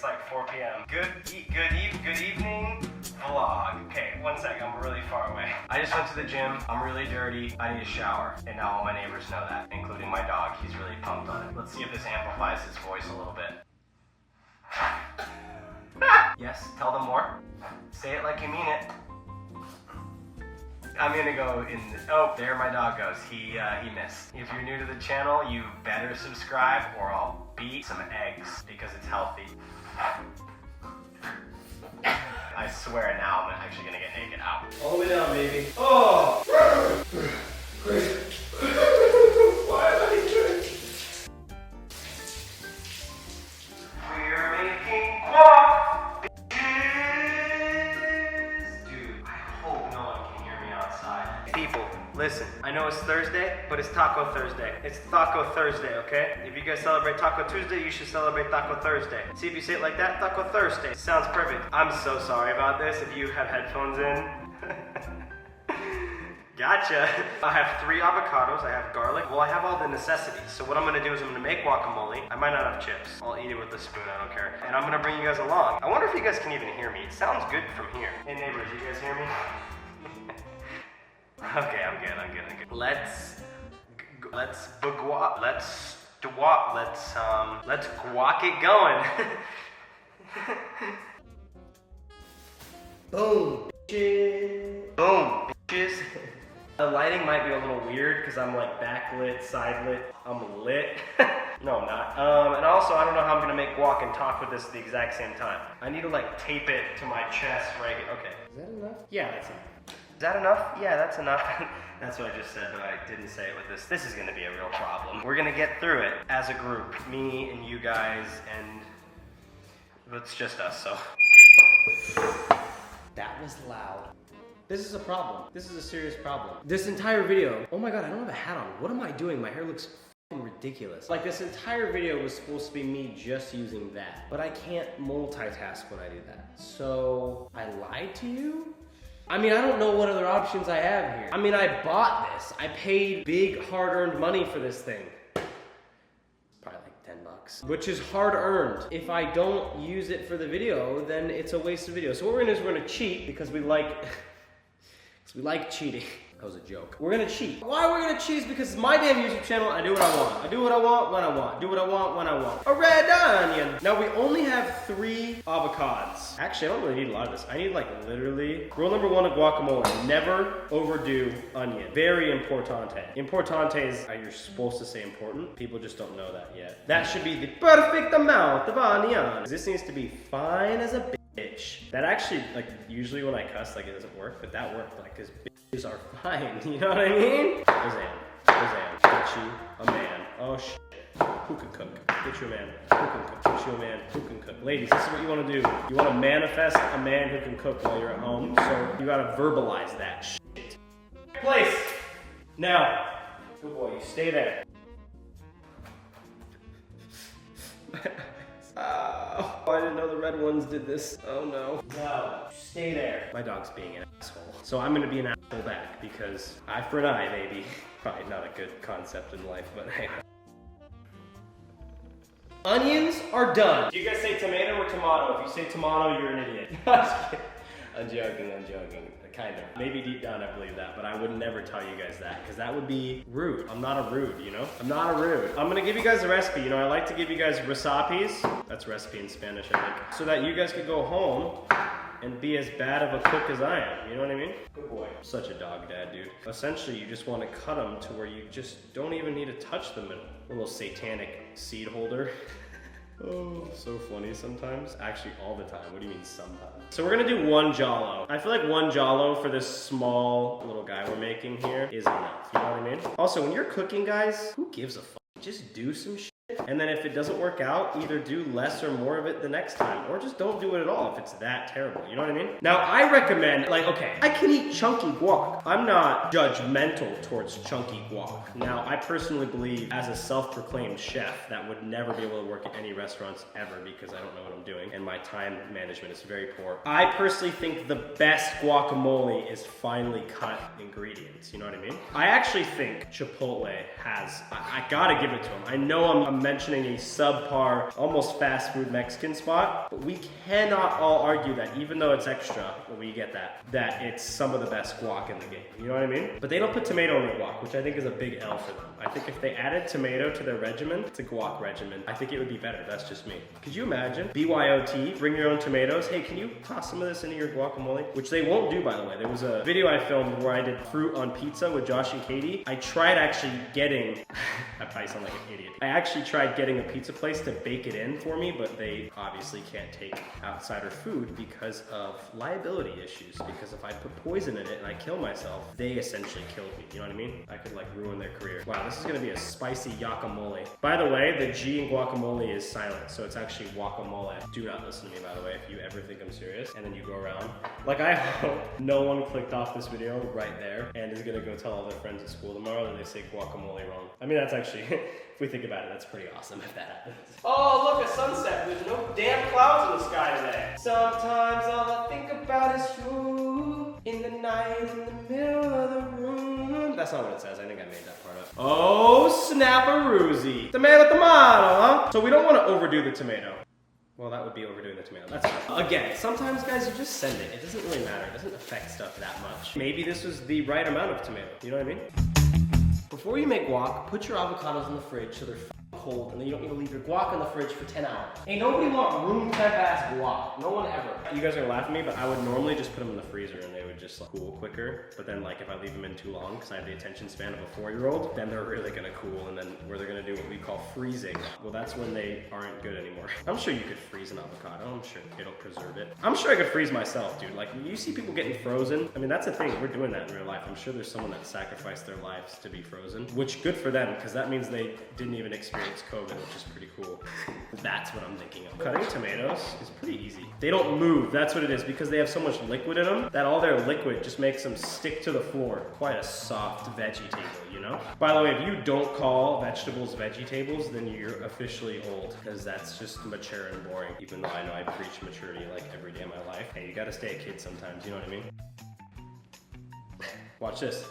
It's like 4 p.m. Good evening vlog. Okay, one second, I'm really far away. I just went to the gym. I'm really dirty. I need a shower. And now all my neighbors know that, including my dog. He's really pumped on it. Let's see if this amplifies his voice a little bit. Yes, tell them more. Say it like you mean it. I'm gonna go in, oh, there my dog goes. He missed. If you're new to the channel, you better subscribe or I'll beat some eggs because it's healthy. I swear now I'm actually gonna get naked out. All the way down, baby. Oh! Why am I doing? We're making guac, bitches! Dude, I hope no one can hear me outside. People, listen. I know it's Thursday, but it's Taco Thursday. It's Taco Thursday, okay? If you guys celebrate Taco Tuesday, you should celebrate Taco Thursday. See if you say it like that, Taco Thursday. Sounds perfect. I'm so sorry about this if you have headphones in. Gotcha. I have 3 avocados, I have garlic. Well, I have all the necessities. So what I'm gonna do is I'm gonna make guacamole. I might not have chips. I'll eat it with a spoon, I don't care. And I'm gonna bring you guys along. I wonder if you guys can even hear me. It sounds good from here. Hey neighbors, you guys hear me? Okay, I'm good. Let's guac it going. Boom, bitches. Boom, bitches. The lighting might be a little weird because I'm like backlit, side lit. I'm lit. No, I'm not. And also, I don't know how I'm gonna make guac and talk with this at the exact same time. I need to like tape it to my chest right here. Okay. Is that enough? Yeah, that's enough. Is that enough? Yeah, that's enough. That's what I just said, but I didn't say it with this. This is gonna be a real problem. We're gonna get through it as a group. Me and you guys, and it's just us, so. That was loud. This is a problem. This is a serious problem. This entire video, oh my God, I don't have a hat on. What am I doing? My hair looks f***ing ridiculous. Like this entire video was supposed to be me just using that, but I can't multitask when I do that. So I lied to you? I mean, I don't know what other options I have here. I mean, I bought this. I paid big hard-earned money for this thing. Probably like 10 bucks, which is hard-earned. If I don't use it for the video, then it's a waste of video. So what we're gonna do is we're gonna cheat because we like cheating. That was a joke. We're gonna cheat. Why we're gonna cheat is because it's my damn YouTube channel. I do what I want. I do what I want when I want. Do what I want when I want. A red onion. Now we only have 3 avocados. Actually, I don't really need a lot of this. I need like literally, rule number 1 of guacamole, never overdo onion. Very importante. Importante is, you're supposed to say important. People just don't know that yet. That should be the perfect amount of onion. This needs to be fine as a bitch. That actually, like, usually when I cuss, like, it doesn't work, but that worked, like, because bitches are fine, you know what I mean? Roseanne, get you a man. Oh, shit. Who can cook? Get you a man who can cook. Get you a man who can cook. Ladies, this is what you want to do. You want to manifest a man who can cook while you're at home, so you gotta verbalize that shit. Place! Now, good boy, you stay there. Oh, I didn't know the red ones did this. Oh no. No, stay there. My dog's being an asshole. So I'm gonna be an asshole back because eye for an eye, baby. Probably not a good concept in life, but hey. Onions are done. Do you guys say tomato or tomato? If you say tomato, you're an idiot. I'm joking. Kind of. Maybe deep down I believe that, but I would never tell you guys that because that would be rude. I'm not a rude, you know? I'm not a rude. I'm gonna give you guys a recipe. You know, I like to give you guys recipes. That's recipe in Spanish, I think. So that you guys could go home and be as bad of a cook as I am. You know what I mean? Good boy. Such a dog dad, dude. Essentially, you just want to cut them to where you just don't even need to touch the middle. A little satanic seed holder. Oh, so funny sometimes. Actually, all the time. What do you mean sometimes? So we're gonna do 1 Jalo. I feel like 1 Jalo for this small little guy we're making here is enough. You know what I mean? Also, when you're cooking, guys, who gives a fuck? Just do some shit. And then if it doesn't work out, either do less or more of it the next time, or just don't do it at all if it's that terrible, you know what I mean? Now, I recommend, like, okay, I can eat chunky guac. I'm not judgmental towards chunky guac. Now, I personally believe, as a self-proclaimed chef, that would never be able to work at any restaurants ever because I don't know what I'm doing, and my time management is very poor. I personally think the best guacamole is finely cut ingredients, you know what I mean? I actually think Chipotle has, I gotta give it to them. I know I'm I'm mentioning a subpar, almost fast food Mexican spot, but we cannot all argue that even though it's extra, we get that it's some of the best guac in the game. You know what I mean? But they don't put tomato in their guac, which I think is a big L for them. I think if they added tomato to their regimen, it's a guac regimen, I think it would be better. That's just me. Could you imagine? BYOT, bring your own tomatoes. Hey, can you toss some of this into your guacamole? Which they won't do, by the way. There was a video I filmed where I did fruit on pizza with Josh and Katie. I tried actually getting, I probably sound like an idiot. I actually tried getting a pizza place to bake it in for me, but they obviously can't take outsider food because of liability issues. Because if I put poison in it and I kill myself, they essentially killed me. You know what I mean? I could like ruin their career. Wow, this is gonna be a spicy guacamole. By the way, the G in guacamole is silent, so it's actually guacamole. Do not listen to me, by the way, if you ever think I'm serious. And then you go around. Like, I hope no one clicked off this video right there and is gonna go tell all their friends at school tomorrow that they say guacamole wrong. I mean, that's actually, if we think about it, that's pretty awesome if that happens. Oh, look, a sunset. There's no damn clouds in the sky today. Sometimes all I think about is you in the night, in the middle of the room. That's not what it says. I think I made that part up. Oh, snap-a-roozy. Tomato, huh? So we don't want to overdo the tomato. Well, that would be overdoing the tomato. That's fine. Again, sometimes, guys, you just send it. It doesn't really matter. It doesn't affect stuff that much. Maybe this was the right amount of tomato. You know what I mean? Before you make guac, put your avocados in the fridge so they're cold, and then you don't need to leave your guac in the fridge for 10 hours. Ain't nobody want room temp ass guac. No one ever. You guys are laughing at me, but I would normally just put them in the freezer and they would just like cool quicker. But then like if I leave them in too long, because I have the attention span of a 4-year-old, then they're really gonna cool, and then where they're gonna do what we call freezing. Well, that's when they aren't good anymore. I'm sure you could freeze an avocado. I'm sure it'll preserve it. I'm sure I could freeze myself, dude. Like, you see people getting frozen. I mean, that's a thing. We're doing that in real life. I'm sure there's someone that sacrificed their lives to be frozen, which good for them, because that means they didn't even experience COVID, which is pretty cool. That's what I'm thinking of. Cutting tomatoes is pretty easy. They don't move, that's what it is, because they have so much liquid in them that all their liquid just makes them stick to the floor. Quite a soft veggie table, you know? By the way, if you don't call vegetables vegetables, then you're officially old, because that's just mature and boring, even though I know I preach maturity like every day of my life. Hey, you gotta stay a kid sometimes, you know what I mean? Watch this.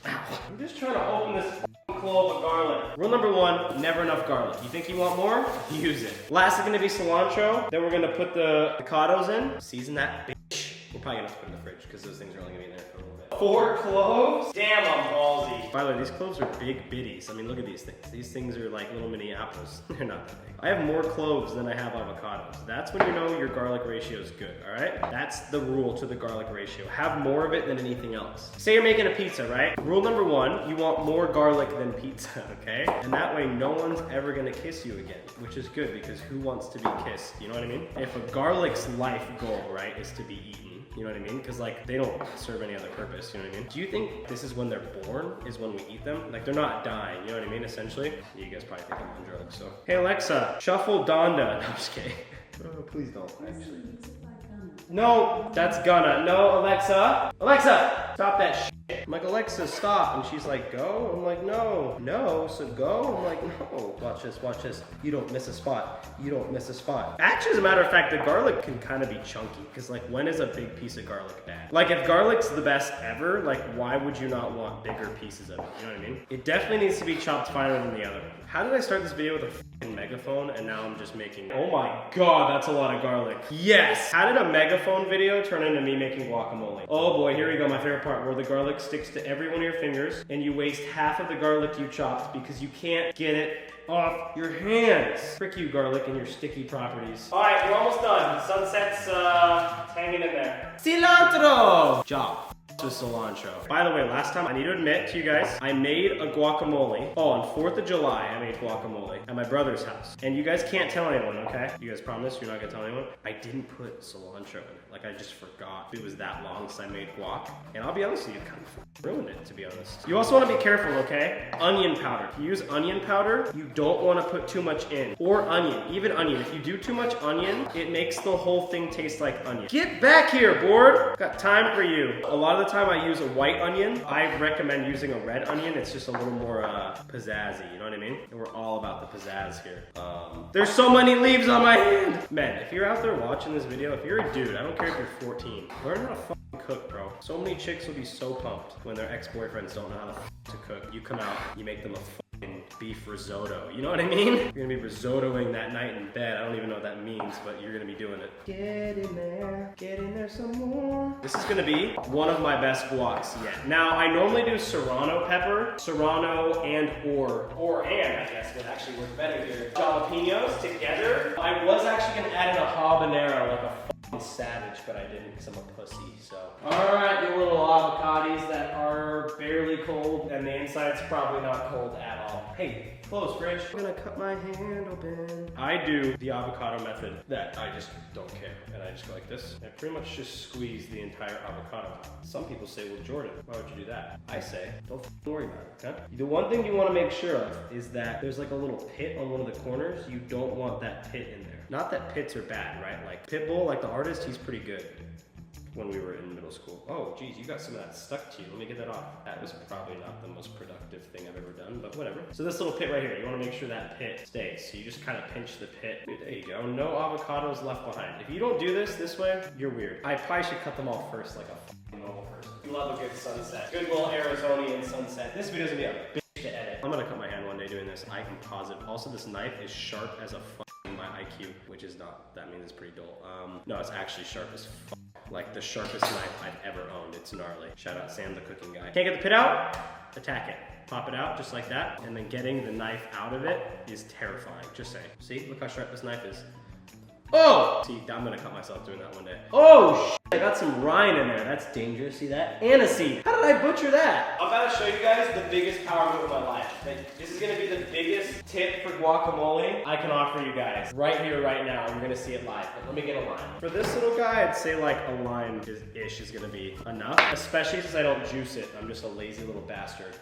Ow. I'm just trying to open this clove of garlic. Rule number 1, never enough garlic. You think you want more? Use it. Last is gonna be cilantro. Then we're gonna put the avocados in. Season that bitch. We're probably gonna have to put it in the fridge because those things are only gonna be in there for a little bit. 4 cloves? Damn, I'm ballsy. By the way, these cloves are big bitties. I mean, look at these things. These things are like little mini apples. They're not that big. I have more cloves than I have avocados. That's when you know your garlic ratio is good, all right? That's the rule to the garlic ratio. Have more of it than anything else. Say you're making a pizza, right? Rule number 1, you want more garlic than pizza, okay? And that way no one's ever gonna kiss you again, which is good because who wants to be kissed? You know what I mean? If a garlic's life goal, right, is to be eaten, you know what I mean? Because like they don't serve any other purpose, you know what I mean? Do you think this is when they're born, is when we eat them? Like they're not dying, you know what I mean, essentially? You guys probably think I'm on drugs, so. Hey Alexa, shuffle Donda. No, I'm just kidding. Oh, please don't, actually. No, that's gonna. No, Alexa. Alexa, stop that shit. I'm like, Alexa, stop. And she's like, go? I'm like, no. No, so go? I'm like, no. Watch this, watch this. You don't miss a spot. You don't miss a spot. Actually, as a matter of fact, the garlic can kind of be chunky. Because like, when is a big piece of garlic bad? Like if garlic's the best ever, like why would you not want bigger pieces of it? You know what I mean? It definitely needs to be chopped finer than the other one. How did I start this video with a fucking megaphone and now I'm just making, oh my God, that's a lot of garlic. Yes. How did a megaphone video turn into me making guacamole? Oh boy, here we go, my favorite part, where the garlic sticks to every one of your fingers and you waste half of the garlic you chopped because you can't get it off your hands. Frick you, garlic, and your sticky properties. All right, we're almost done. The sunset's hanging in there. Cilantro! Job. With cilantro. By the way, last time, I need to admit to you guys, I made a guacamole. Oh, on 4th of July, I made guacamole at my brother's house. And you guys can't tell anyone, okay? You guys promise you're not gonna tell anyone? I didn't put cilantro in it. Like, I just forgot. It was that long since I made guac. And I'll be honest with you, it kind of ruined it, to be honest. You also wanna be careful, okay? Onion powder. If you use onion powder, you don't wanna put too much in. Or onion, even onion. If you do too much onion, it makes the whole thing taste like onion. Get back here, board! Got time for you. A lot of the time I use a white onion. I recommend using a red onion. It's just a little more pizzazzy, you know what I mean? And we're all about the pizzazz here. There's so many leaves on my hand! Men, if you're out there watching this video, if you're a dude, I don't care if you're 14, learn how to fucking cook, bro. So many chicks will be so pumped when their ex-boyfriends don't know how to cook. You come out, you make them a beef risotto. You know what I mean? You're gonna be risottoing that night in bed. I don't even know what that means, but you're gonna be doing it. Get in there some more. This is gonna be one of my best guacs yet. Now, I normally do serrano pepper, serrano and I guess would actually work better here. Jalapenos together. I was actually gonna add in a habanero, like a f***ing savage, but I didn't because I'm a pussy, so. All right, you little avocados that are barely cold, and the inside's probably not cold at all. Hey, close, fridge. I'm gonna cut my hand open. I do the avocado method that I just don't care, and I just go like this. I pretty much just squeeze the entire avocado out. Some people say, well, Jordan, why would you do that? I say, don't worry about it, okay? The one thing you wanna make sure of is that there's like a little pit on one of the corners. You don't want that pit in there. Not that pits are bad, right? Like Pitbull, like the artist, he's pretty good when we were in middle school. Oh, geez, you got some of that stuck to you. Let me get that off. That was probably not the most productive thing I've ever done, but whatever. So this little pit right here, you wanna make sure that pit stays. So you just kind of pinch the pit. There you go, no avocados left behind. If you don't do this way, you're weird. I probably should cut them off first like a f***ing normal person. You love a good sunset. Good little Arizonian sunset. This video's gonna be a bitch to edit. I'm gonna cut my hand one day doing this. I can pause it. Also, this knife is sharp as a my IQ, which is not, that means it's pretty dull. No, it's actually sharp as f***. Like the sharpest knife I've ever owned. It's gnarly. Shout out Sam, the cooking guy. Can't get the pit out? Attack it. Pop it out just like that. And then getting the knife out of it is terrifying. Just saying. See, look how sharp this knife is. Oh! See, I'm gonna cut myself doing that one day. Oh, shit. I got some rind in there. That's dangerous. See that? Aniseed. How did I butcher that? I'm about to show you guys the biggest power move of my life. Like, this is gonna be the biggest tip for guacamole I can offer you guys. Right here, right now. You're gonna see it live. But let me get a lime. For this little guy, I'd say like a lime ish is gonna be enough. Especially since I don't juice it. I'm just a lazy little bastard.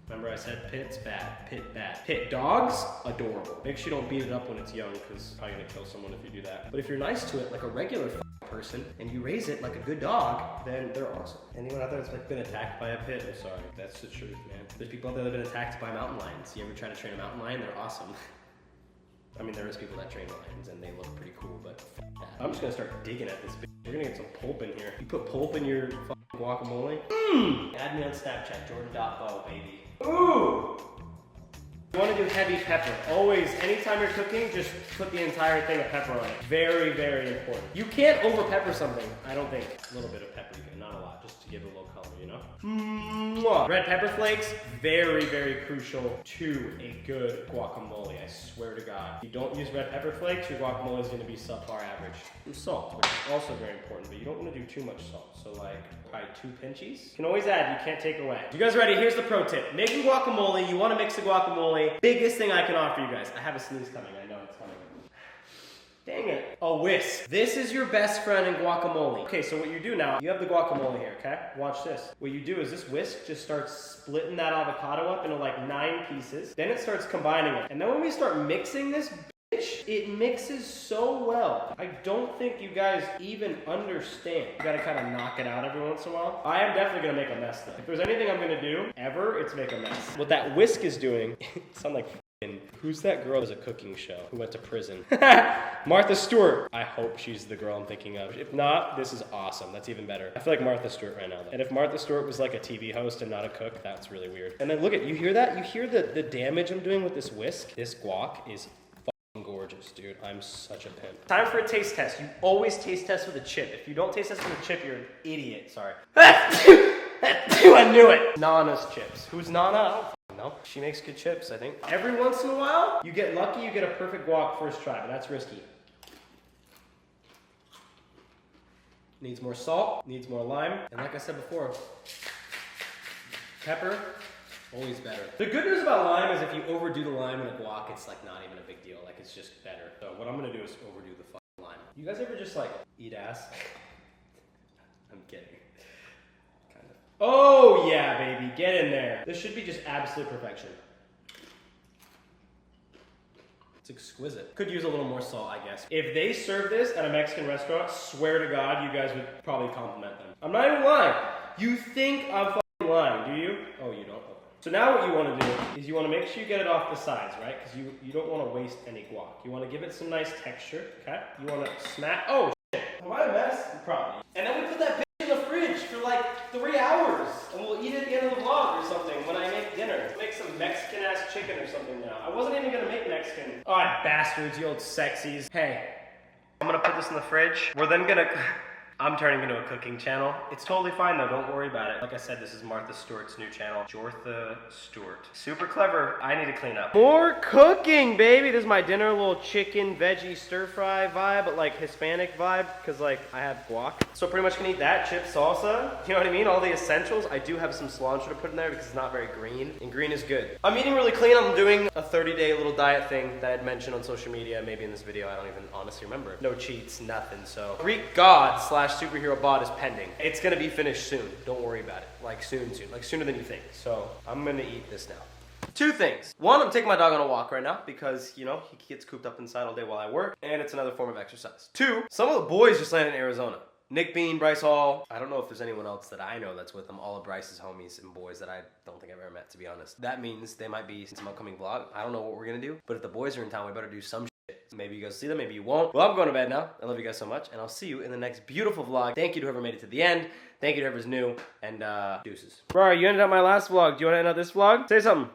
Remember I said pit's bad, pit bad. Pit dogs, adorable. Make sure you don't beat it up when it's young, because it's probably gonna kill someone if you do that. But if you're nice to it like a regular person, and you raise it like a good dog, then they're awesome. Anyone out there that's like been attacked by a pit, I'm sorry, that's the truth, man. There's people out there that have been attacked by mountain lions. You ever try to train a mountain lion? They're awesome. I mean, there is people that train lions and they look pretty cool, but f that. I'm just gonna start digging at this bitch. We're gonna get some pulp in here. You put pulp in your guacamole? Add me on Snapchat, Jordan.Beau, baby. Ooh! You want to do heavy pepper. Always, anytime you're cooking, just put the entire thing of pepper on it. Very, very important. You can't over pepper something, I don't think. A little bit of pepper, you can, not a lot, just to give it a little color, you know? Mwah. Red pepper flakes, very, very crucial to a good guacamole, I swear to God. If you don't use red pepper flakes, your guacamole is going to be subpar average. And salt, which is also very important, but you don't want to do too much salt. So like, probably 2 pinchies. You can always add, you can't take away. You guys ready? Here's the pro tip. Making guacamole, you want to mix the guacamole. Biggest thing I can offer you guys. I have a sneeze coming, I know it's coming. Dang it. A whisk. This is your best friend in guacamole. Okay, so what you do now, you have the guacamole here, okay? Watch this. What you do is this whisk just starts splitting that avocado up into like 9 pieces. Then it starts combining it. And then when we start mixing this, it mixes so well. I don't think you guys even understand. You gotta kind of knock it out every once in a while. I am definitely gonna make a mess though. If there's anything I'm gonna do ever, it's make a mess. What that whisk is doing, sound like who's that girl who's a cooking show who went to prison? Martha Stewart. I hope she's the girl I'm thinking of. If not, this is awesome. That's even better. I feel like Martha Stewart right now though. And if Martha Stewart was like a TV host and not a cook, that's really weird. And then look at, you hear that? You hear the damage I'm doing with this whisk? This guac is gorgeous, dude. I'm such a pimp. Time for a taste test. You always taste test with a chip. If you don't taste test with a chip, you're an idiot. Sorry. I knew it. Nana's chips. Who's Nana? I don't know. She makes good chips, I think. Every once in a while, you get lucky, you get a perfect guac first try, but that's risky. Needs more salt, needs more lime, and like I said before, pepper, always better. The good news about lime is if you overdo the lime in a guac, it's like not even a big deal. Like it's just better. So what I'm gonna do is overdo the fucking lime. You guys ever just like eat ass? I'm kidding. Kind of. Oh yeah, baby, get in there. This should be just absolute perfection. It's exquisite. Could use a little more salt, I guess. If they serve this at a Mexican restaurant, swear to God, you guys would probably compliment them. I'm not even lying. You think I'm fucking lying, do you? Oh, you don't? So now what you want to do is you want to make sure you get it off the sides, right? Because you don't want to waste any guac. You want to give it some nice texture, okay? You want to smack, oh shit. Am I a mess? Probably. And then we put that bitch in the fridge for like 3 hours. And we'll eat it at the end of the vlog or something when I make dinner. Make some some Mexican ass chicken or something now. I wasn't even gonna make Mexican. Oh, bastards, you old sexies. Hey, I'm gonna put this in the fridge. We're then gonna... I'm turning into a cooking channel. It's totally fine though, don't worry about it. Like I said, this is Martha Stewart's new channel. Jortha Stewart. Super clever. I need to clean up. More cooking, baby. This is my dinner, a little chicken, veggie, stir fry vibe, but like Hispanic vibe, because like I have guac. So pretty much gonna eat that, chips, salsa, you know what I mean? All the essentials. I do have some cilantro to put in there because it's not very green, and green is good. I'm eating really clean. I'm doing a 30-day little diet thing that I'd mentioned on social media, maybe in this video. I don't even honestly remember. No cheats, nothing. So Greek god / superhero bot is pending. It's gonna be finished soon. Don't worry about it. Like soon, like sooner than you think. So I'm gonna eat this now. Two things. One, I'm taking my dog on a walk right now because, you know, he gets cooped up inside all day while I work, and it's another form of exercise. Two, some of the boys just landed in Arizona. Nick Bean, Bryce Hall. I don't know if there's anyone else that I know that's with them. All of Bryce's homies and boys that I don't think I've ever met, to be honest. That means they might be in some upcoming vlog. I don't know what we're gonna do, but if the boys are in town, we better do some shit. Maybe you guys see them, maybe you won't. Well, I'm going to bed now. I love you guys so much, and I'll see you in the next beautiful vlog. Thank you to whoever made it to the end. Thank you to whoever's new, and deuces. Bro, you ended up my last vlog. Do you want to end up this vlog? Say something.